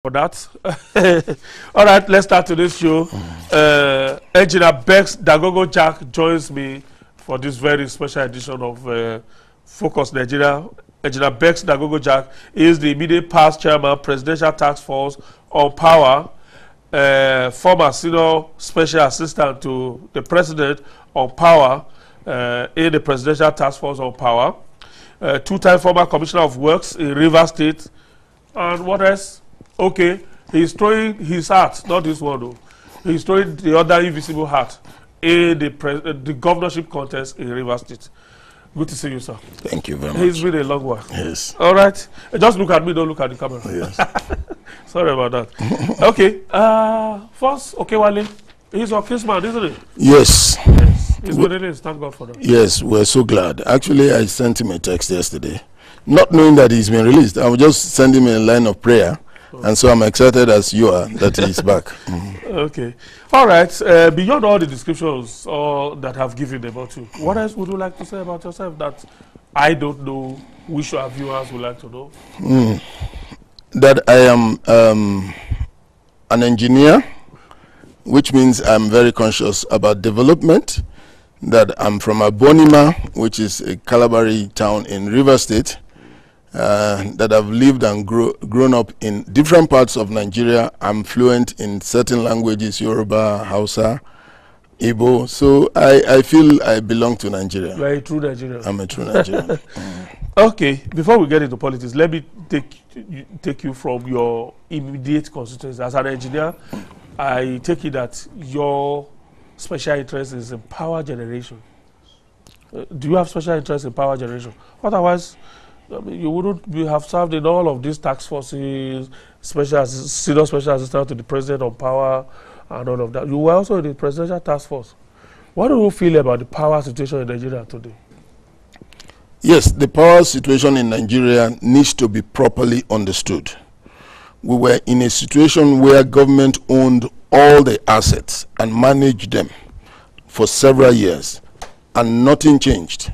For that. All right, let's start today's show. Engineer Beks Dagogo-Jack joins me for this very special edition of Focus Nigeria. Engineer Beks Dagogo-Jack is the immediate past chairman, Presidential Task Force on Power, former senior special assistant to the President on Power in the Presidential Task Force on Power, two-time former Commissioner of Works in Rivers State, and what else? Okay, he's throwing his hat, not this one though. He's throwing the other invisible hat in the governorship contest in Rivers State. Good to see you, sir. Thank you very much. It's been a long one. Yes. All right. Just look at me, don't look at the camera. Yes. Sorry about that. Okay. First, okay, Wale. He's your kinsman, isn't it? Yes. Yes. He's been released. Thank God for that. Yes, we're so glad. Actually, I sent him a text yesterday, not knowing that he's been released. I will just send him a line of prayer. And so I'm excited as you are that he's back. Okay. All right. Beyond all the descriptions that I've given about you, what else would you like to say about yourself that I don't know, which our viewers would like to know? That I am an engineer, which means I'm very conscious about development. That I'm from Abonima, which is a Calabari town in Rivers State. That I've lived and grown up in different parts of Nigeria. I'm fluent in certain languages, Yoruba, Hausa, Igbo. So I feel I belong to Nigeria. You are a true Nigerian. I'm a true Nigerian. Okay, before we get into politics, let me take you from your immediate constituency. As an engineer, I take it that your special interest is in power generation. Do you have special interest in power generation? Otherwise, I mean, you wouldn't have served in all of these task forces, senior special assistant to the president on power and all of that. You were also in the presidential task force. What do you feel about the power situation in Nigeria today? Yes, the power situation in Nigeria needs to be properly understood. We were in a situation where government owned all the assets and managed them for several years, and nothing changed.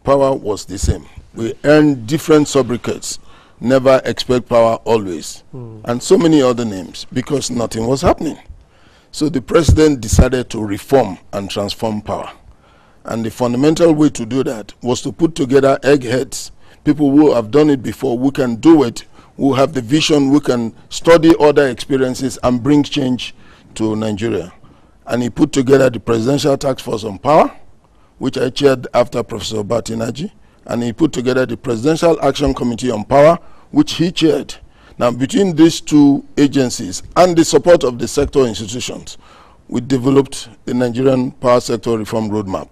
Power was the same. We earned different sobriquets, never expect power always, and so many other names, because nothing was happening. So the president decided to reform and transform power. And the fundamental way to do that was to put together eggheads, people who have done it before, who can do it, who have the vision, who can study other experiences and bring change to Nigeria. And he put together the Presidential Task Force on Power, which I chaired after Professor Batinaji. And he put together the Presidential Action Committee on Power, which he chaired. Now, between these two agencies and the support of the sector institutions, we developed the Nigerian Power Sector Reform Roadmap,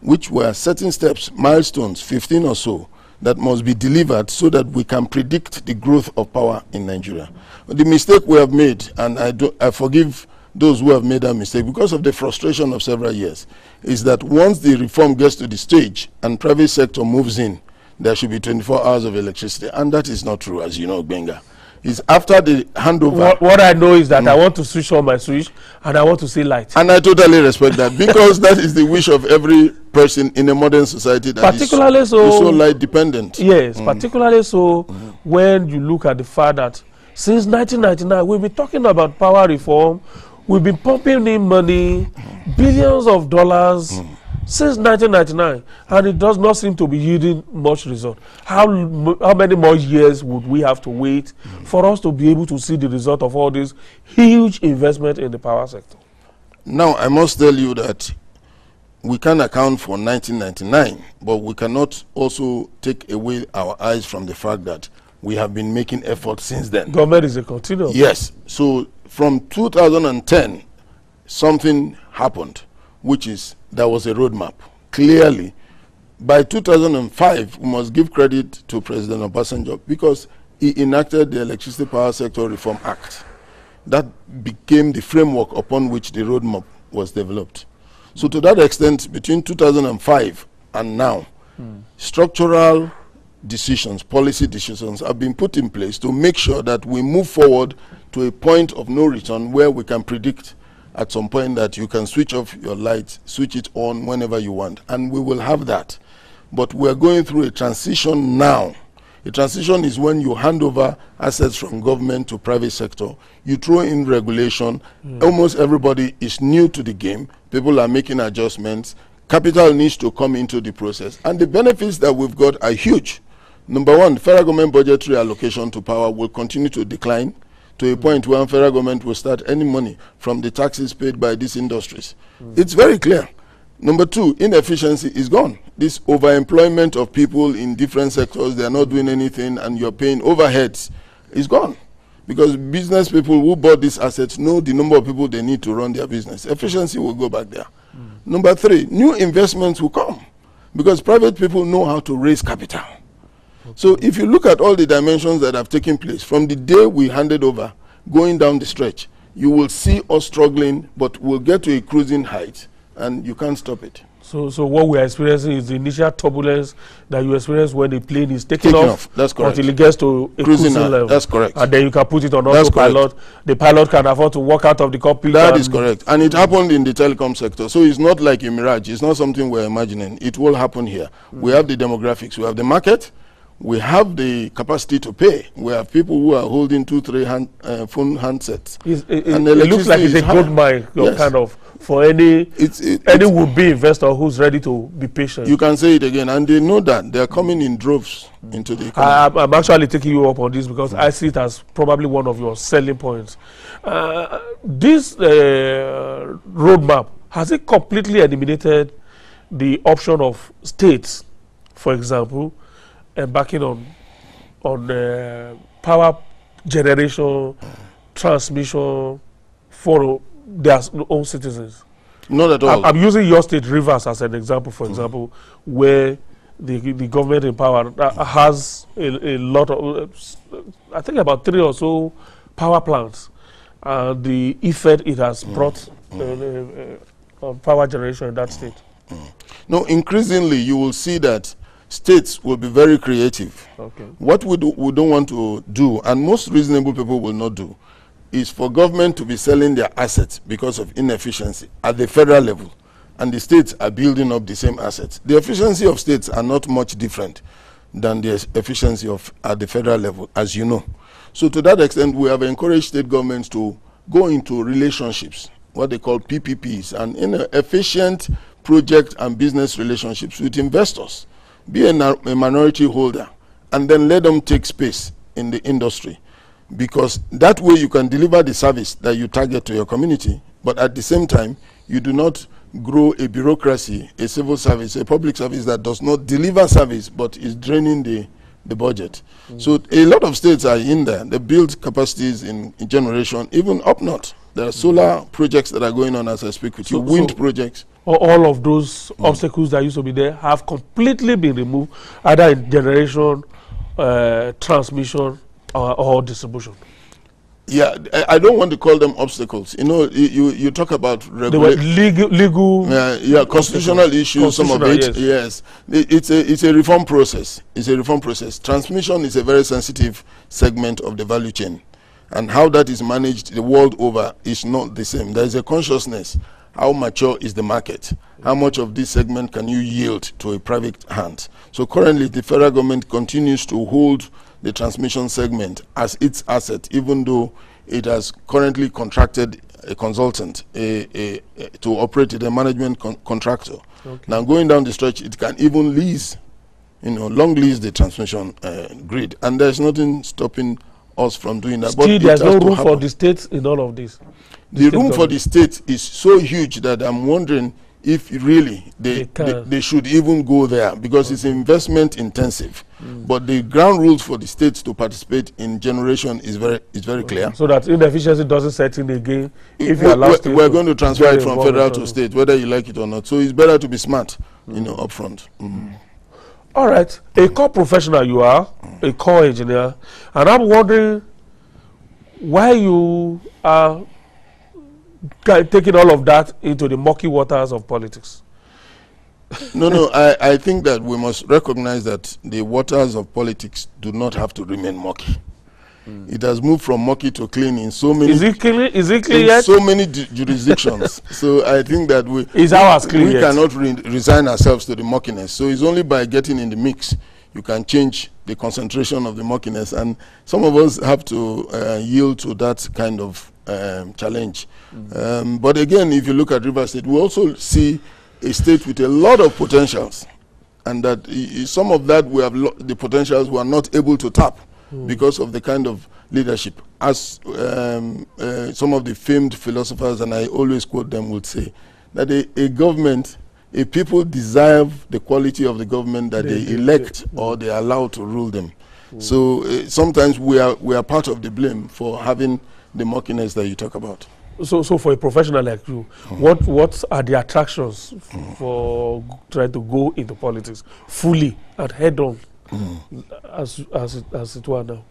which were certain steps, milestones, 15 or so, that must be delivered so that we can predict the growth of power in Nigeria. But the mistake we have made, and I forgive those who have made that mistake because of the frustration of several years, is that once the reform gets to the stage and private sector moves in, there should be 24 hours of electricity. And that is not true, as you know, Gbenga. It's after the handover. What I know is that I want to switch on my switch and I want to see light. And I totally respect that, because that is the wish of every person in a modern society that particularly is so light dependent. Yes, particularly so when you look at the fact that since 1999, we've been talking about power reform. We've been pumping in money, billions of dollars since 1999, and it does not seem to be yielding much result. How many more years would we have to wait for us to be able to see the result of all this huge investment in the power sector? Now, I must tell you that we can account for 1999, but we cannot also take away our eyes from the fact that we have been making efforts since then. Government is a continuum. Yes. So from 2010, something happened, which is there was a roadmap. Clearly, by 2005, we must give credit to President Obasanjo because he enacted the Electricity Power Sector Reform Act. That became the framework upon which the roadmap was developed. So to that extent, between 2005 and now, structural decisions, policy decisions have been put in place to make sure that we move forward to a point of no return where we can predict at some point that you can switch off your light, switch it on whenever you want, and we will have that. But we're going through a transition now A transition is when you hand over assets from government to private sector. You throw in regulation. Almost everybody is new to the game. People are making adjustments. Capital needs to come into the process. And the benefits that we've got are huge. Number one, federal government budgetary allocation to power will continue to decline to a point where federal government will start earning money from the taxes paid by these industries. It's very clear. Number two, inefficiency is gone. This overemployment of people in different sectors, they are not doing anything and you're paying overheads, is gone. Because business people who bought these assets know the number of people they need to run their business. Efficiency will go back there. Number three, new investments will come because private people know how to raise capital. So if you look at all the dimensions that have taken place from the day we handed over, going down the stretch, you will see us struggling, but we'll get to a cruising height, and you can't stop it. So what we are experiencing is the initial turbulence that you experience when the plane is taking off. That's correct. Until it gets to a cruising level. That's correct. And then you can put it on autopilot. The pilot can afford to walk out of the cockpit. That is correct. And it happened in the telecom sector. So it's not like a mirage. It's not something we're imagining. It will happen here. We have the demographics. We have the market. We have the capacity to pay. We have people who are holding 2-3 phone handsets. It looks like it's a gold mine, kind of, for any would-be investor who's ready to be patient. You can say it again, and they know that they are coming in droves into the economy. I'm actually taking you up on this because I see it as probably one of your selling points. This roadmap, has it completely eliminated the option of states, for example, embarking on power generation, transmission for their own citizens? Not at all. I'm using your state, Rivers, as an example, for example, where the government in power has a lot of, I think about 3 or so power plants, the effect it has brought on power generation in that state. No, increasingly you will see that states will be very creative. What we don't want to do, and most reasonable people will not do, is for government to be selling their assets because of inefficiency at the federal level, and the states are building up the same assets. The efficiency of states are not much different than the efficiency of at the federal level, as you know. So to that extent, we have encouraged state governments to go into relationships, what they call PPPs, and in efficient project and business relationships with investors. Be a minority holder and then let them take space in the industry, because that way you can deliver the service that you target to your community, but at the same time you do not grow a bureaucracy, a civil service, a public service that does not deliver service but is draining the budget. So a lot of states are in there. They build capacities in generation, even up north. There are solar projects that are going on as I speak with you, wind projects. All of those obstacles that used to be there have completely been removed, either in generation, transmission, or distribution. Yeah, I don't want to call them obstacles. You know, you talk about legal constitutional issues. Some of it, yes. It's a reform process. It's a reform process. Transmission is a very sensitive segment of the value chain, and how that is managed the world over is not the same. There is a consciousness. How mature is the market? How much of this segment can you yield to a private hand? So currently, the federal government continues to hold the transmission segment as its asset, even though it has currently contracted a consultant to operate it, a management contractor. Now going down the stretch, it can even lease, long lease the transmission grid, and there's nothing stopping us from doing that. Still, there's no room for the states in all of this. The room for the state is so huge that I'm wondering if really they should even go there, because it's investment intensive. But the ground rules for the states to participate in generation is very clear. So that inefficiency doesn't set in again. If you allow states, we're going to transfer it from federal to state, whether you like it or not. So it's better to be smart, up front. All right, a core professional you are, a core engineer, and I'm wondering why you are taking all of that into the murky waters of politics. No, I think that we must recognize that the waters of politics do not have to remain murky. It has moved from murky to clean in so many. Is it clean yet? So many jurisdictions. So I think that we cannot resign ourselves to the murkiness. So it's only by getting in the mix, you can change the concentration of the murkiness, and some of us have to yield to that kind of challenge. But again, if you look at Rivers State, we also see a state with a lot of potentials, and that some of that we have the potentials we are not able to tap because of the kind of leadership. As some of the famed philosophers, and I always quote them, would say, that a government, a people deserve the quality of the government that they elect or they allow to rule them. So sometimes we are part of the blame for having the murkiness that you talk about. So for a professional like you, what are the attractions for trying to go into politics fully and head on as it were now?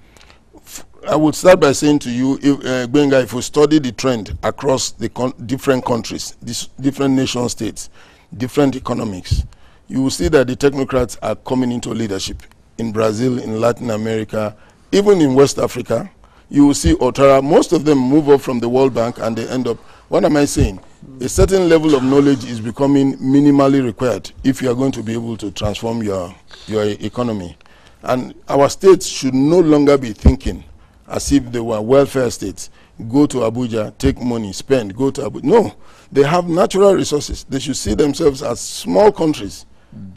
I would start by saying to you, Gbenga, if we study the trend across the different countries, different nation states, different economics, you will see that the technocrats are coming into leadership in Brazil, in Latin America, even in West Africa. You will see Ouattara, most of them move up from the World Bank and they end up, what am I saying? A certain level of knowledge is becoming minimally required if you are going to be able to transform your economy. And our states should no longer be thinking as if they were welfare states. Go to Abuja, take money, spend, go to Abuja. No, they have natural resources. They should see themselves as small countries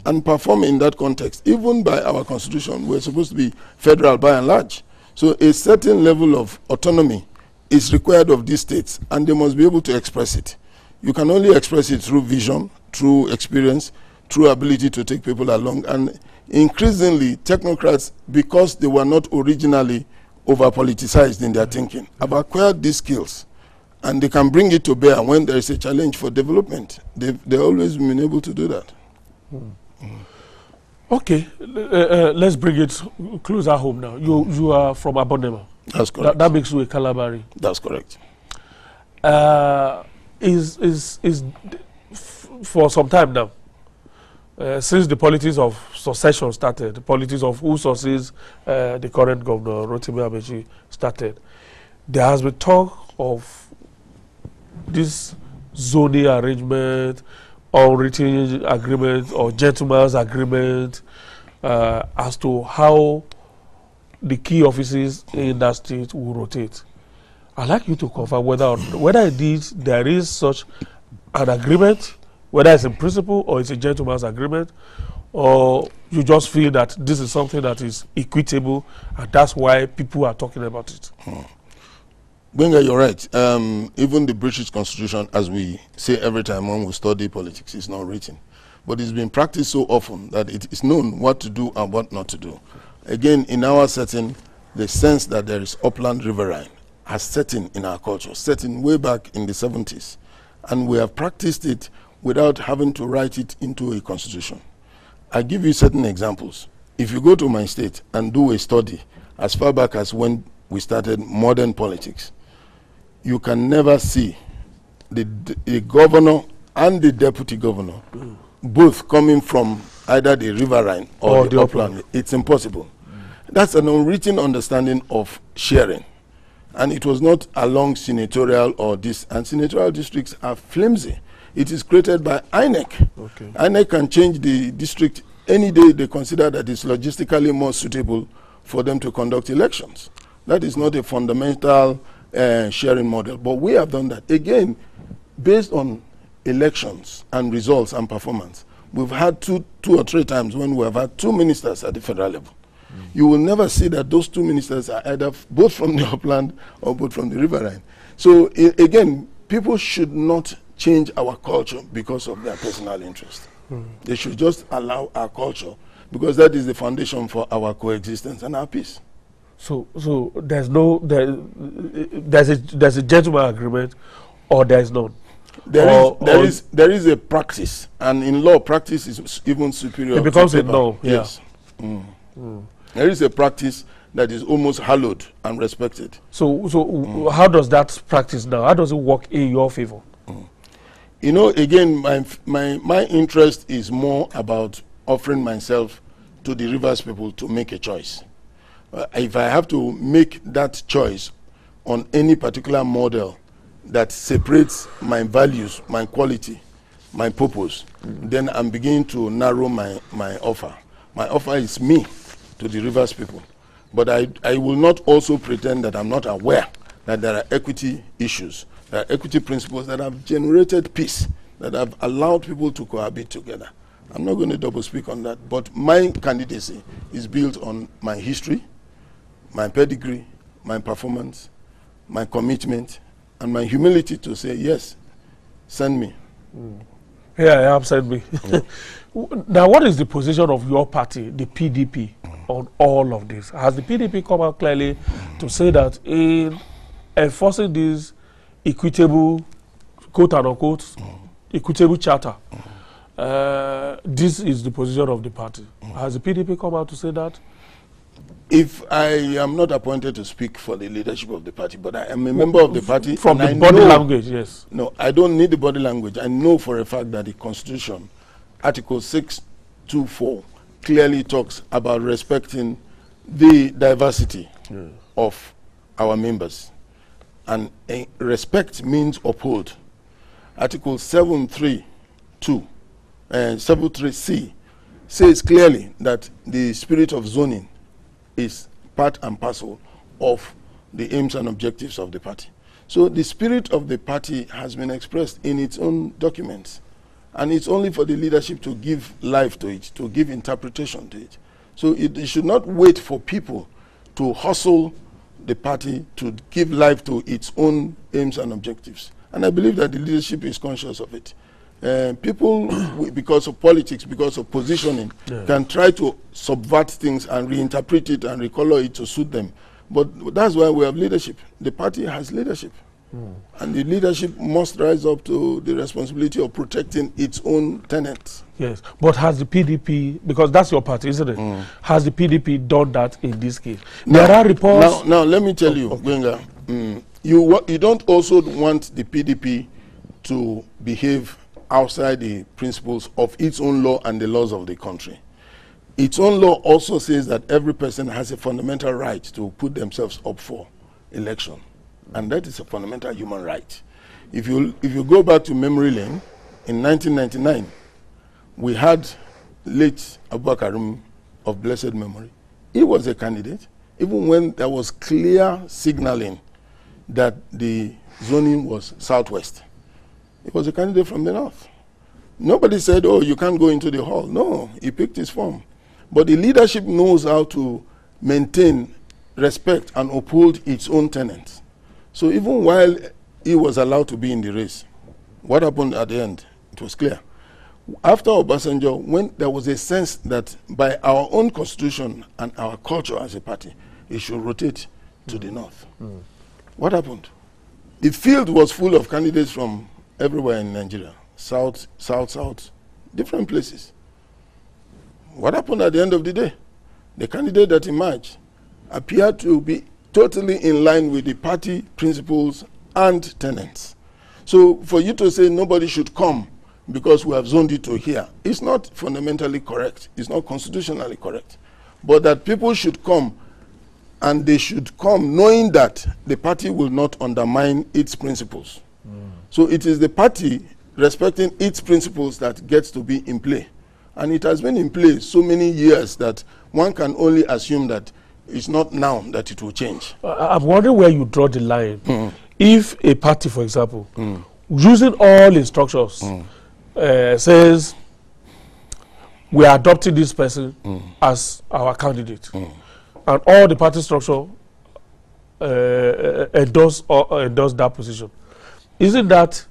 and perform in that context. Even by our constitution, we're supposed to be federal by and large. So a certain level of autonomy is required of these states, and they must be able to express it. You can only express it through vision, through experience, through ability to take people along. And increasingly, technocrats, because they were not originally over-politicized in their thinking, have acquired these skills, and they can bring it to bear when there is a challenge for development. They've always been able to do that. Okay, let's bring it closer home now. You are from Abonema. That's correct. That makes you a Calabari. That's correct. For some time now, since the politics of succession started, the politics of who succeeds the current governor, Rotimi Amechi, started, there has been talk of this zoning arrangement, unwritten agreement or gentleman's agreement as to how the key offices in that state will rotate. I'd like you to confirm whether indeed there is such an agreement, whether it's in principle or it's a gentleman's agreement, or you just feel that this is something that is equitable and that's why people are talking about it. Gbenga, you're right. Even the British Constitution, as we say every time when we study politics, is not written. But it's been practiced so often that it is known what to do and what not to do. Again, in our setting, the sense that there is upland riverine has set in our culture, set in way back in the 70s. And we have practiced it without having to write it into a constitution. I give you certain examples. If you go to my state and do a study as far back as when we started modern politics, you can never see the governor and the deputy governor both coming from either the riverine or the upland. It's impossible. That's an unwritten understanding of sharing. And it was not along senatorial or this. And senatorial districts are flimsy. It is created by INEC. Okay. INEC can change the district any day they consider that it's logistically more suitable for them to conduct elections. That is not a fundamental sharing model. But we have done that. Again, based on elections and results and performance, we've had two or three times when we have had two ministers at the federal level. You will never see that those two ministers are either both from the upland or both from the riverine. So again, people should not change our culture because of their personal interest. They should just allow our culture, because that is the foundation for our coexistence and our peace. So there's a gentleman agreement, or there is none. There is a practice, and in law, practice is even superior. It becomes a law. Yes. There is a practice that is almost hallowed and respected. So how does that practice now? How does it work in your favor? You know, again, my interest is more about offering myself to the Rivers people to make a choice. If I have to make that choice on any particular model that separates my values, my quality, my purpose, then I'm beginning to narrow my offer. My offer is me to the Rivers people. But I will not also pretend that I'm not aware that there are equity issues, there are equity principles that have generated peace, that have allowed people to cohabit together. I'm not going to double speak on that, but my candidacy is built on my history, my pedigree, my performance, my commitment, and my humility to say, yes, send me. Yeah, send me. Yeah. Now, what is the position of your party, the PDP, on all of this? Has the PDP come out clearly to say that in enforcing this equitable, quote and unquote, equitable charter, this is the position of the party? Has the PDP come out to say that? If I am not appointed to speak for the leadership of the party, but I am a member of the party. From the body language, yes. No, I don't need the body language. I know for a fact that the Constitution, Article 624, clearly talks about respecting the diversity of our members. And respect means uphold. Article 732 and 73C says clearly that the spirit of zoning is part and parcel of the aims and objectives of the party. So the spirit of the party has been expressed in its own documents, and it's only for the leadership to give life to it, to give interpretation to it. So it should not wait for people to hustle the party to give life to its own aims and objectives. And I believe that the leadership is conscious of it. People, because of politics, because of positioning, can try to subvert things and reinterpret it and recolor it to suit them. But that's why we have leadership. The party has leadership. And the leadership must rise up to the responsibility of protecting its own tenets. Yes, but has the PDP, because that's your party, isn't it? Has the PDP done that in this case? There are reports... Now let me tell you, Gbenga, you don't also want the PDP to behave outside the principles of its own law and the laws of the country. Its own law also says that every person has a fundamental right to put themselves up for election. And that is a fundamental human right. If you go back to memory lane, in 1999, we had late Abubakar of blessed memory. He was a candidate, even when there was clear signaling that the zoning was southwest. He was a candidate from the north. Nobody said, oh, you can't go into the hall. No, he picked his form. But the leadership knows how to maintain, respect, and uphold its own tenets. So even while he was allowed to be in the race, what happened at the end? It was clear. After Obasanjo, when there was a sense that by our own constitution and our culture as a party, it should rotate to the north. What happened? The field was full of candidates from everywhere in Nigeria, south, different places. What happened at the end of the day? The candidate that emerged appeared to be totally in line with the party principles and tenets. So for you to say nobody should come because we have zoned it to here, it's not fundamentally correct. It's not constitutionally correct. But that people should come, and they should come knowing that the party will not undermine its principles. So it is the party respecting its principles that gets to be in play. And it has been in play so many years that one can only assume that it's not now that it will change. I'm wondering where you draw the line. If a party, for example, using all instructions, says we are adopting this person as our candidate, and all the party structure endorse that position, isn't that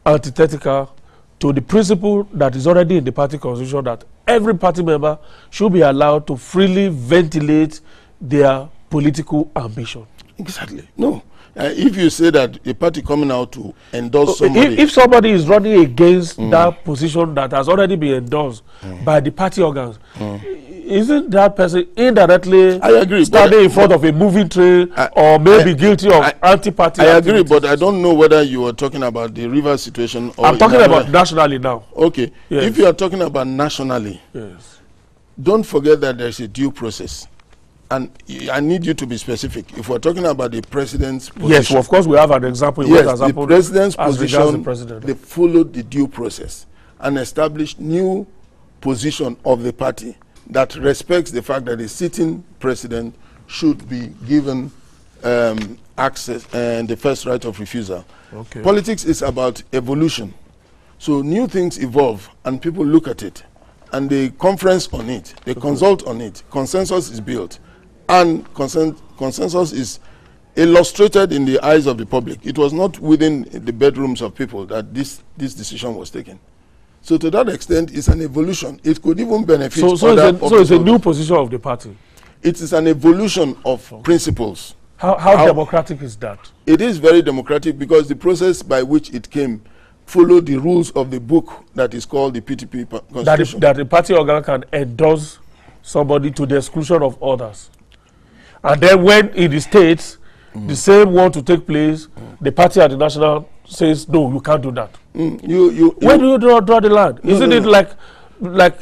antithetical to the principle that is already in the party constitution that every party member should be allowed to freely ventilate their political ambition? Exactly. No. If you say that a party coming out to endorse somebody... If somebody is running against that position that has already been endorsed by the party organs, isn't that person indirectly standing in front of a moving train or maybe guilty of anti-party I agree, but I don't know whether you are talking about the river situation or... I'm talking about nationally now. Okay. Yes. If you are talking about nationally, don't forget that there's a due process. And I need you to be specific. If we're talking about the president's position... Yes, well, of course we have an example. Yes, the president's position, they followed the due process and established new position of the party that respects the fact that the sitting president should be given access and the first right of refusal. Okay. Politics is about evolution. So new things evolve and people look at it and they conference on it, they consult on it, consensus is built, and consensus is illustrated in the eyes of the public. It was not within the bedrooms of people that this decision was taken. So to that extent, it's an evolution. It could even benefit so it's a new position of the party. It is an evolution of principles. How democratic is that? It is very democratic because the process by which it came followed the rules of the book that is called the PTP Constitution. That the party organ can endorse somebody to the exclusion of others. And then when in the states, the same want to take place, the party at the national says, no, you can't do that. Where do you draw the line? Isn't it like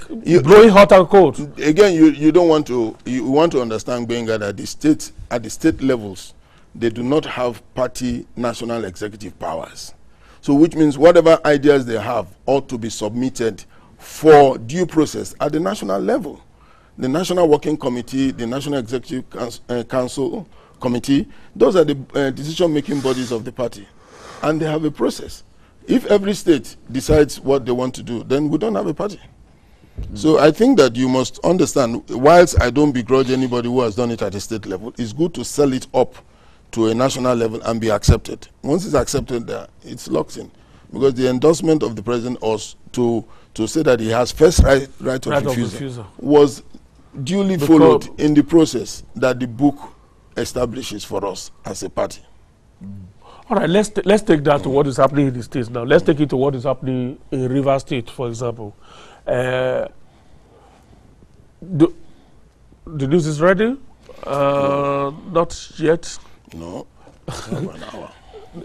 blowing hot and cold? Again, you don't want to, you want to understand, Gbenga, that the states, at the state levels, they do not have party national executive powers. So which means whatever ideas they have ought to be submitted for due process at the national level. The National Working Committee, the National Executive Council Committee, those are the decision-making bodies of the party. And they have a process. If every state decides what they want to do, then we don't have a party. So I think that you must understand, whilst I don't begrudge anybody who has done it at a state level, it's good to sell it up to a national level and be accepted. Once it's accepted there, it's locked in. Because the endorsement of the president was to say that he has first right of refusal was duly followed in the process that the book establishes for us as a party. All right, let's take that to what is happening in the states now. Let's take it to what is happening in Rivers State, for example. The news is ready? Not yet. No. An hour.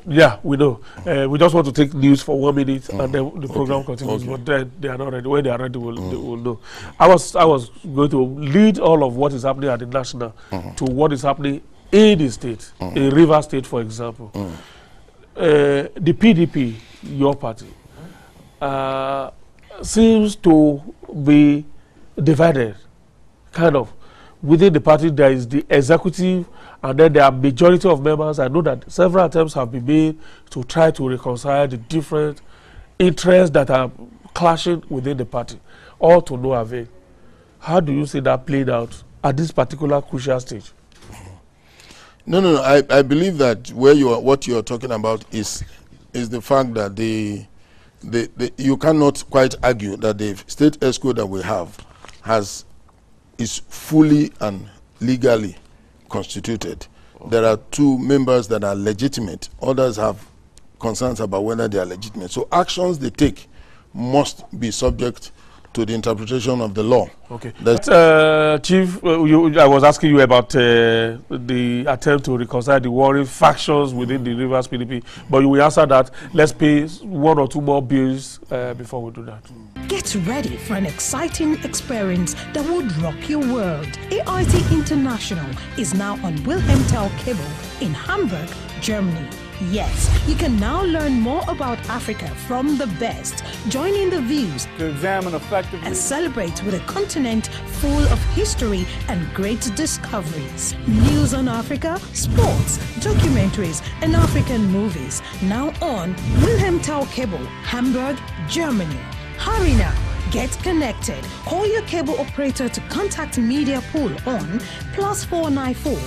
Yeah, we know. We just want to take news for 1 minute and then the program continues. But then they are not ready. When they are ready, they will know. I was going to lead all of what is happening at the national to what is happening in the state, in Rivers State, for example. The PDP, your party, seems to be divided, kind of. Within the party, there is the executive, and then there are majority of members. I know that several attempts have been made to try to reconcile the different interests that are clashing within the party, all to no avail. How do you see that played out at this particular crucial stage? No. I believe that what you are talking about is the fact that you cannot quite argue that the state ESCO that we have is fully and legally constituted. There are 2 members that are legitimate. Others have concerns about whether they are legitimate. So actions they take must be subject to the interpretation of the law. Okay. Chief, I was asking you about the attempt to reconcile the warring factions within the Rivers PDP, but you will answer that. Let's pay 1 or 2 more bills before we do that. Get ready for an exciting experience that would rock your world. AIT International is now on Wilhelm Tell Cable in Hamburg, Germany. Yes, you can now learn more about Africa from the best, join in the views to examine effectively and celebrate with a continent full of history and great discoveries. News on Africa, sports, documentaries, and African movies. Now on Wilhelm Tell Cable, Hamburg, Germany. Hurry now. Get connected. Call your cable operator to contact Media Pool on +494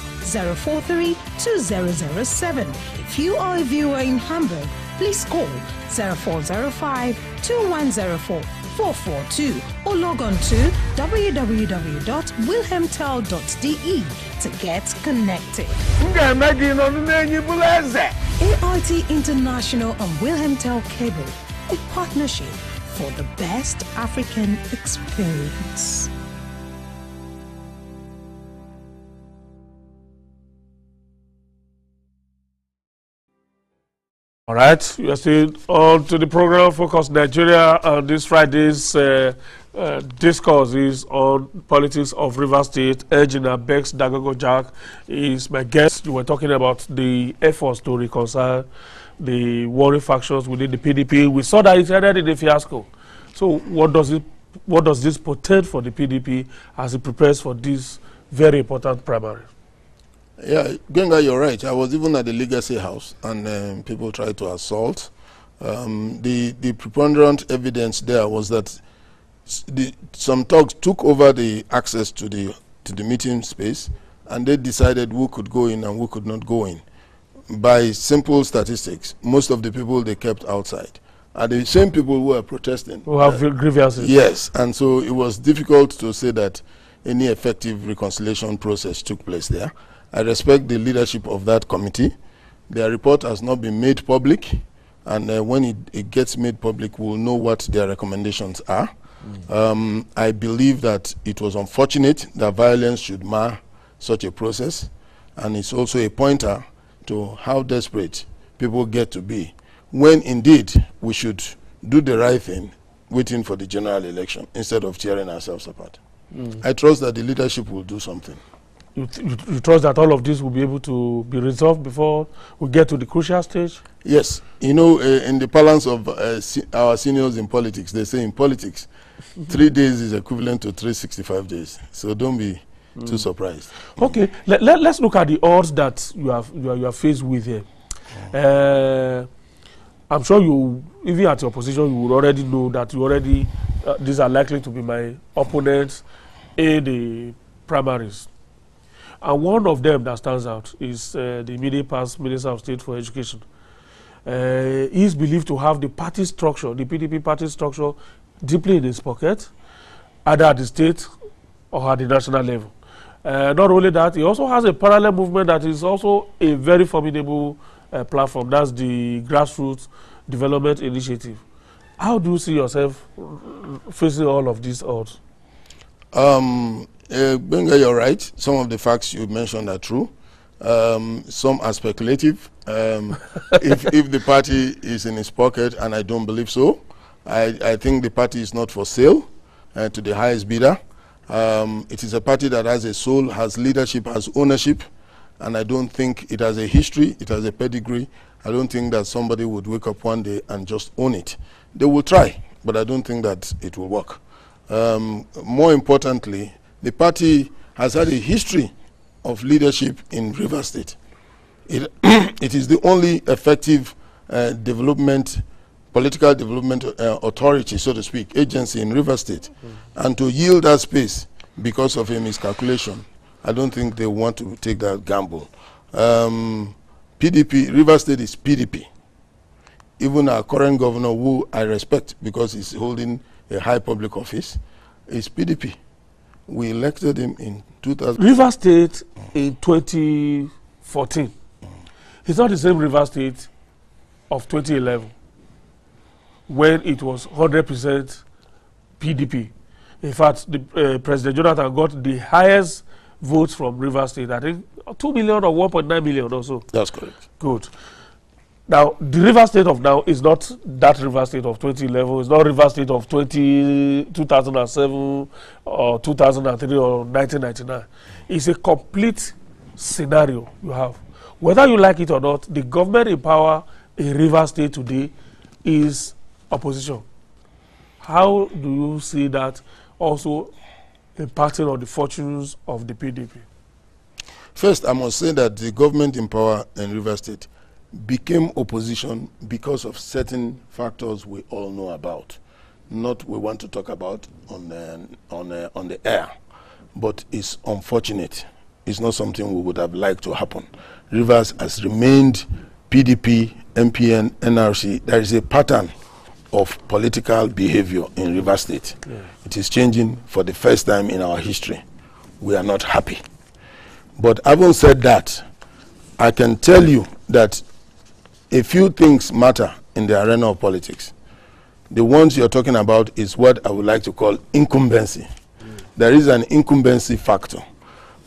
043 2007. If you are a viewer in Hamburg, please call 0405 2104 442 or log on to www.wilhelmtell.de to get connected. AIT International and Wilhelm Tell Cable, a partnership for the best African experience. All right, you are still on to the program Focus Nigeria. This Friday's discourse is on politics of Rivers State. Engineer Beks Dagogo-Jack is my guest. You were talking about the efforts to reconcile the warring factions within the PDP. We saw that it ended in a fiasco. So what does it what does this portend for the PDP as it prepares for this very important primary? Yeah, Gbenga, you're right. I was even at the Legacy House, and people tried to assault. The preponderant evidence there was that some thugs took over the access to the meeting space, and they decided who could go in and who could not go in. By simple statistics, most of the people they kept outside are the same people who are protesting. Who have grievances. Yes, and so it was difficult to say that any effective reconciliation process took place there. I respect the leadership of that committee. Their report has not been made public, and when it gets made public, we'll know what their recommendations are. I believe that it was unfortunate that violence should mar such a process, and it's also a pointer to how desperate people get to be when indeed we should do the right thing, waiting for the general election instead of tearing ourselves apart. I trust that the leadership will do something. You trust that all of this will be able to be resolved before we get to the crucial stage? Yes. You know, in the parlance of our seniors in politics, they say in politics, 3 days is equivalent to 365 days. So don't be too surprised. Okay, let's look at the odds that you are faced with here. I'm sure you, even at your position, you would already know that these are likely to be my opponents in the primaries. And one of them that stands out is the immediate past Minister of State for Education. He is believed to have the party structure, the PDP party structure, deeply in his pocket, either at the state or at the national level. Not only that, he also has a parallel movement that is also a very formidable platform. That's the Grassroots Development Initiative. How do you see yourself facing all of these odds? Gbenga, you're right. Some of the facts you mentioned are true. Some are speculative. If the party is in his pocket, and I don't believe so, I think the party is not for sale to the highest bidder. It is a party that has a soul, has leadership, has ownership, and I don't think it has a history, it has a pedigree. I don't think that somebody would wake up one day and just own it. They will try, but I don't think that it will work. More importantly, the party has had a history of leadership in Rivers State. It is the only effective political development authority, so to speak, agency in Rivers State. And to yield that space because of a miscalculation, I don't think they want to take that gamble. PDP, Rivers State is PDP. Even our current governor, who I respect because he's holding a high public office, is PDP. We elected him in 2000. Rivers State in 2014. It's not the same Rivers State of 2011 when it was 100% PDP. In fact, President Jonathan got the highest votes from Rivers State. I think 2 million or 1.9 million or so. That's correct. Good. Now, the Rivers State of now is not that Rivers State of 2011. It's not Rivers State of 2007 or 2003 or 1999. It's a complete scenario you have. Whether you like it or not, the government in power in Rivers State today is opposition. How do you see that also impacting on the fortunes of the PDP? First, I must say that the government in power in Rivers State became opposition because of certain factors we all know about. Not we want to talk about on the air, but it's unfortunate. It's not something we would have liked to happen. Rivers has remained PDP, MPN, NRC. There is a pattern of political behavior in Rivers State. Yeah. It is changing for the first time in our history. We are not happy. But having said that, I can tell you that a few things matter in the arena of politics. The ones you're talking about is what I would like to call incumbency. There is an incumbency factor,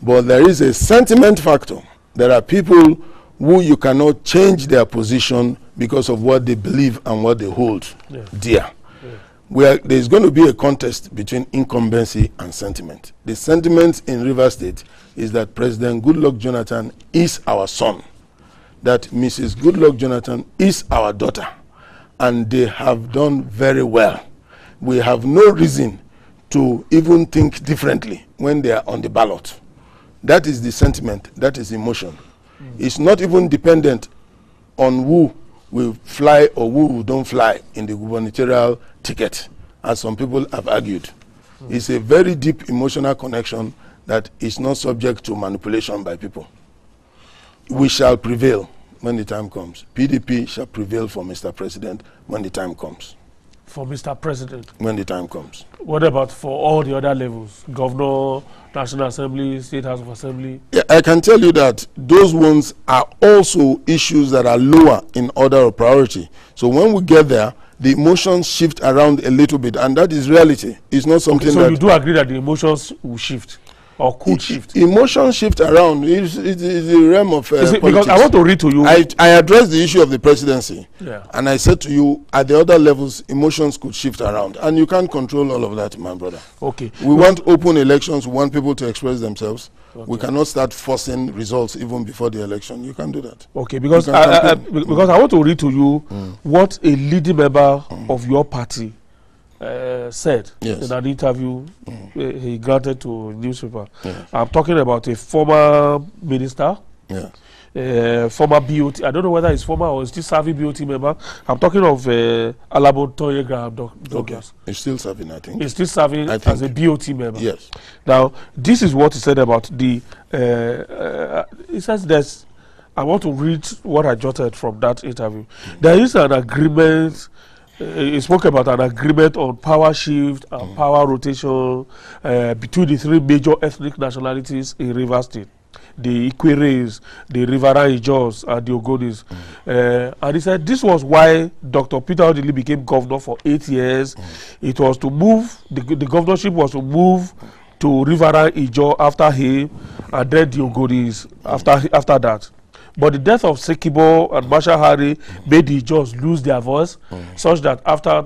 but there is a sentiment factor. There are people who you cannot change their position because of what they believe and what they hold dear. Where there's going to be a contest between incumbency and sentiment. The sentiment in Rivers State is that President Goodluck Jonathan is our son, that Mrs. Goodluck Jonathan is our daughter, and they have done very well. We have no reason to even think differently when they are on the ballot. That is the sentiment, that is emotion. It's not even dependent on who will fly or who don't fly in the gubernatorial ticket, as some people have argued. It's a very deep emotional connection that is not subject to manipulation by people. We shall prevail when the time comes. PDP shall prevail for Mr. President when the time comes. For Mr. President? When the time comes. What about for all the other levels? Governor, National Assembly, State House of Assembly? Yeah, I can tell you that those ones are also issues that are lower in order of priority. So when we get there, the emotions shift around a little bit, and that is reality. It's not something so that... you do agree that the emotions will shift? Or could shift? Emotions shift around. It's the realm of politics. Because I want to read to you. I addressed the issue of the presidency. Yeah. And I said to you, at the other levels, emotions could shift around. And you can't control all of that, my brother. Okay. We want open elections. We want people to express themselves. Okay. We cannot start forcing results even before the election. You can't do that. Okay, because I want to read to you what a leading member of your party said in an interview he granted to a newspaper. I'm talking about a former minister, former BOT. I don't know whether he's former or still serving BOT member. I'm talking of Alabo Toye Douglas. He's still serving, I think. He's still serving as a BOT member. Yes. Now, this is what he said about the. He says there's. I want to read what I jotted from that interview. There is an agreement. He spoke about an agreement on power shift and power rotation between the three major ethnic nationalities in Rivers State: the Ikweres, the Riverine Ijos, and the Ogonis. And he said this was why Dr. Peter Odili became governor for 8 years. It was to move, the governorship was to move to Riverine Ijo after him, and then the Ogonis after that. But the death of Sekibo and Marshal Hari made the Ijos lose their voice, such that after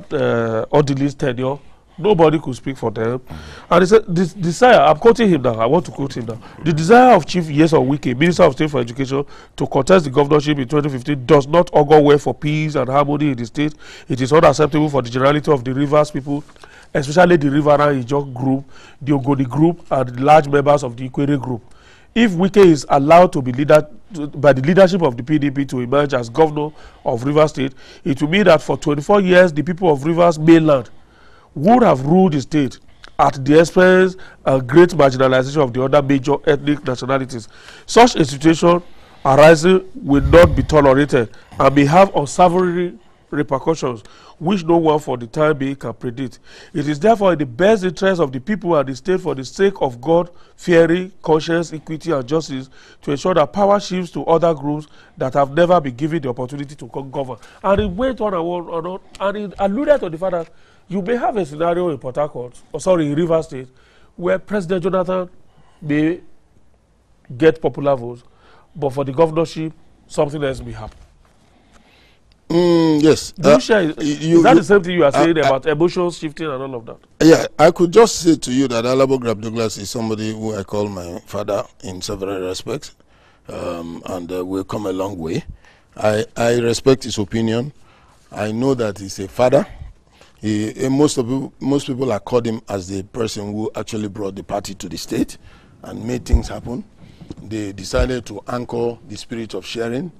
Odili's tenure, nobody could speak for them. And he said, this desire, I'm quoting him now, I want to quote him now. The desire of Chief Nyesom Wike, Minister of State for Education, to contest the governorship in 2015 does not augur well for peace and harmony in the state. It is unacceptable for the generality of the Rivers people, especially the Riverine Ijo group, the Ogoni group, and large members of the Ikwere group. If Wike is allowed to be by the leadership of the PDP to emerge as governor of Rivers State, it will mean that for 24 years, the people of Rivers mainland would have ruled the state at the expense and great marginalization of the other major ethnic nationalities. Such a situation arising will not be tolerated and may have unsavory repercussions which no one for the time being can predict. It is therefore in the best interest of the people and the state, for the sake of God, fearing, conscience, equity, and justice, to ensure that power shifts to other groups that have never been given the opportunity to govern. And it went on and on, and it alluded to the fact that you may have a scenario in Port Harcourt, in Rivers State, where President Jonathan may get popular votes, but for the governorship, something else may happen. Yes. Do you share? Is that the same thing you are saying about emotions shifting and all of that? Yeah, I could just say to you that Alabo Douglas is somebody who I call my father in several respects, and we've come a long way. I respect his opinion. I know that he's a father. Most people accord him as the person who actually brought the party to the state and made things happen. They decided to anchor the spirit of sharing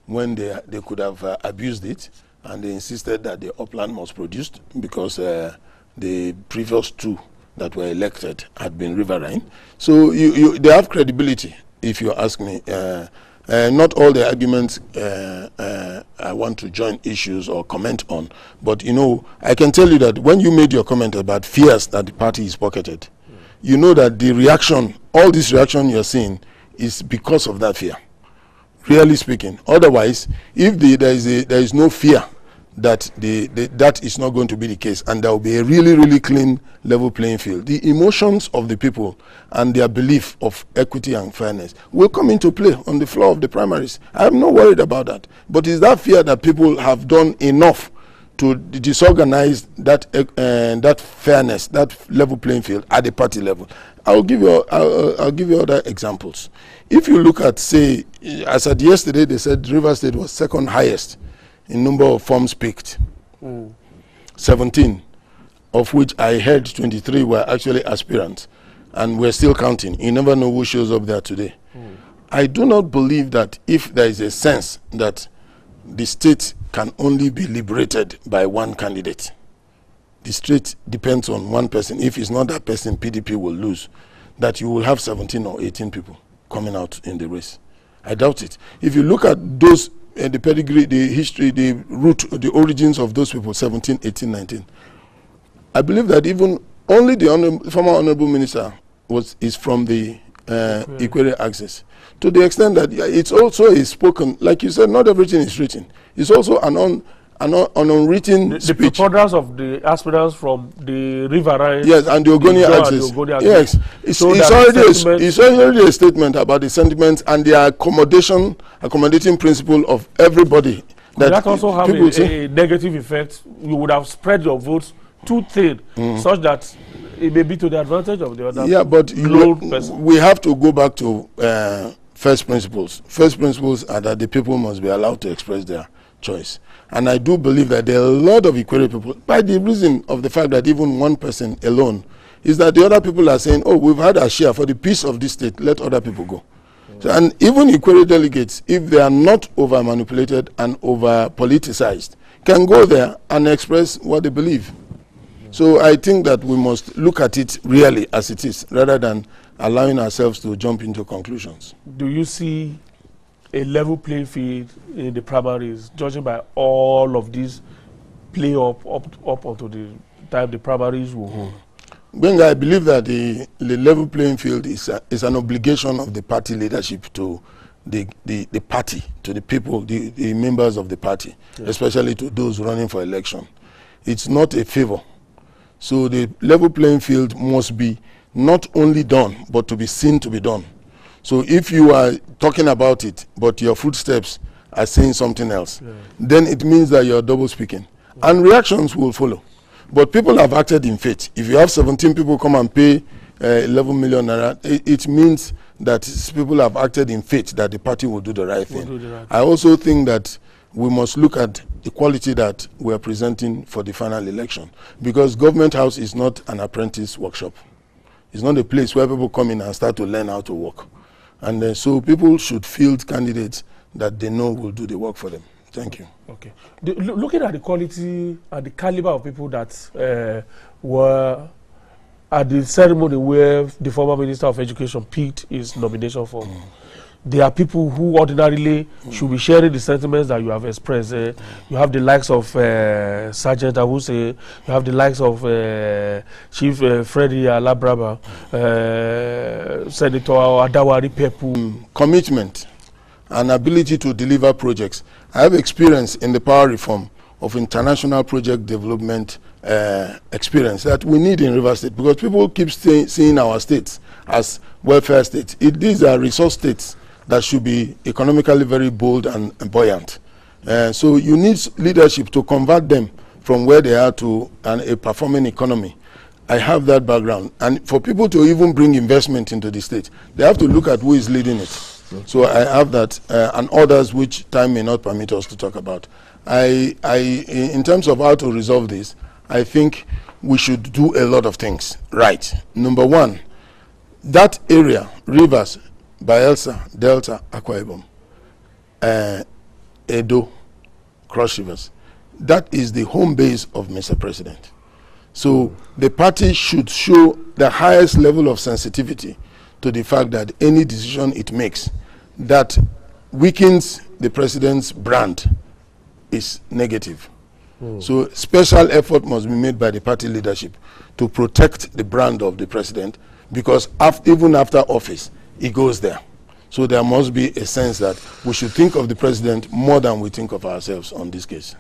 when they could have abused it, and they insisted that the upland must produce, because the previous two that were elected had been riverine. So they have credibility, if you ask me. Not all the arguments I want to join issues or comment on, but I can tell you that when you made your comment about fears that the party is pocketed, you know that the reaction, all this reaction you're seeing, is because of that fear. Really speaking. Otherwise, if there is no fear that that is not going to be the case, and there will be a really, really clean, level playing field, the emotions of the people and their belief of equity and fairness will come into play on the floor of the primaries. I'm not worried about that. But is that fear that people have done enough to disorganize that fairness, that level playing field at the party level? I'll give you other examples. If you look at, say, as at yesterday, they said Rivers State was second highest in number of forms picked, 17. of which I heard 23 were actually aspirants, and we're still counting. You never know who shows up there today. I do not believe that if there is a sense that the state can only be liberated by one candidate, the state depends on one person. If it's not that person, PDP will lose. That you will have 17 or 18 people coming out in the race. I doubt it. If you look at those, the pedigree, the history, the root, the origins of those people, 17, 18, 19, I believe that even only the former honorable minister is from the Ikwere axis. To the extent that it's also a spoken, like you said, not everything is written. It's also an unwritten speech. The preponderance of the aspirants from the riverine. Yes, and the Ogoni axis. Yes, it's already a statement about the sentiments and the accommodating principle of everybody. That also have a negative effect. You would have spread your votes too thin, such that it may be to the advantage of the other. Yeah, but we have to go back to first principles. First principles are that the people must be allowed to express their choice. And I do believe that there are a lot of Ikwere people, by the reason of the fact that even one person alone, is that the other people are saying, oh, we've had our share for the peace of this state, let other people go. So, and even Ikwere delegates, if they are not over-manipulated and over-politicized, can go there and express what they believe. So I think that we must look at it really as it is, rather than allowing ourselves to jump into conclusions. Do you see a level playing field in the primaries, judging by all of these play up onto the time the primaries will hold? Gbenga, I believe that the level playing field is an obligation of the party leadership to the party, to the people, the members of the party, especially to those running for election. It's not a favor. So the level playing field must be not only done, but to be seen to be done. So if you are talking about it, but your footsteps are saying something else, then it means that you're double speaking. And reactions will follow. But people have acted in faith. If you have 17 people come and pay 11 million naira, it means that people have acted in faith that the party will do the right thing. I also think that we must look at the quality that we are presenting for the final election. Because Government House is not an apprentice workshop. It's not a place where people come in and start to learn how to work. And so people should field candidates that they know will do the work for them. Thank you. Okay. Looking at the quality and the caliber of people that were at the ceremony where the former Minister of Education picked his nomination for, there are people who ordinarily should be sharing the sentiments that you have expressed. You have the likes of Sergeant Awuse, you have the likes of Chief Freddie Alabraba, Senator Adawari Pepu. Commitment and ability to deliver projects. I have experience in the power reform of international project development experience that we need in Rivers State, because people keep seeing our states as welfare states. These are resource states that should be economically very bold and buoyant. So you need leadership to convert them from where they are to a performing economy. I have that background. And for people to even bring investment into the state, they have to look at who is leading it. So I have that and others which time may not permit us to talk about. In terms of how to resolve this, I think we should do a lot of things right. Number one, that area, Rivers, Bayelsa, Delta, Akwa Ibom, Edo, Cross Rivers, that is the home base of Mr. President. So the party should show the highest level of sensitivity to the fact that any decision it makes that weakens the president's brand is negative. So special effort must be made by the party leadership to protect the brand of the president, because even after office, he goes there. So there must be a sense that we should think of the president more than we think of ourselves on this case.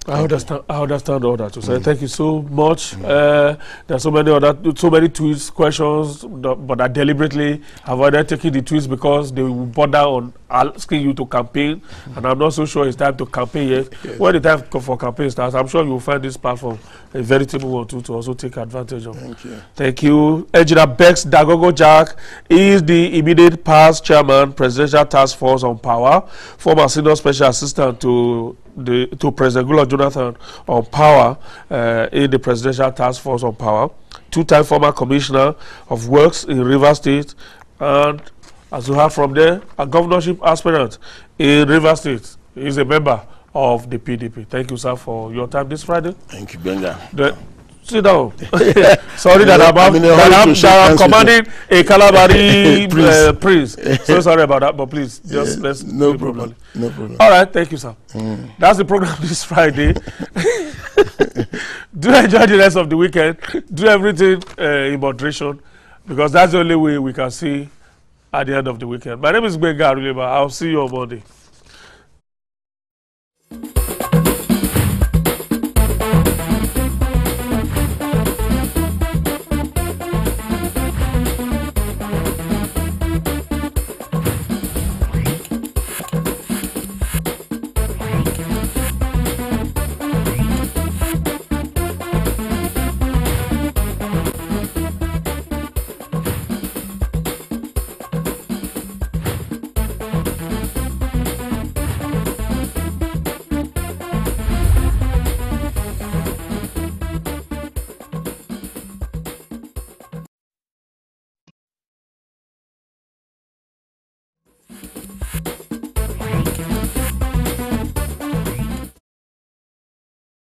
I understand all that. So thank you so much. There are so many tweets, questions, but I deliberately avoided taking the tweets because they will bother on asking you to campaign, and I'm not so sure it's time to campaign yet. Yes. When the time for campaign starts, I'm sure you will find this platform a veritable one to also take advantage of. Thank you. Thank you. Engineer Beks Dagogo-Jack is the immediate past chairman, Presidential Task Force on Power, former senior special assistant to to President Goodluck Jonathan on power in the Presidential Task Force on Power, two-time former Commissioner of Works in Rivers State, and as you heard from there, a governorship aspirant in Rivers State. He's a member of the PDP. Thank you, sir, for your time this Friday. Thank you, Gbenga. Sit down. Sorry that I'm commanding a Calabari prince. So sorry about that, but please, just let's no do problem. it No problem. All right, thank you, sir. That's the program this Friday. Do enjoy the rest of the weekend. Do everything in moderation, because that's the only way we can see at the end of the weekend. My name is Gbenga. I'll see you on Monday.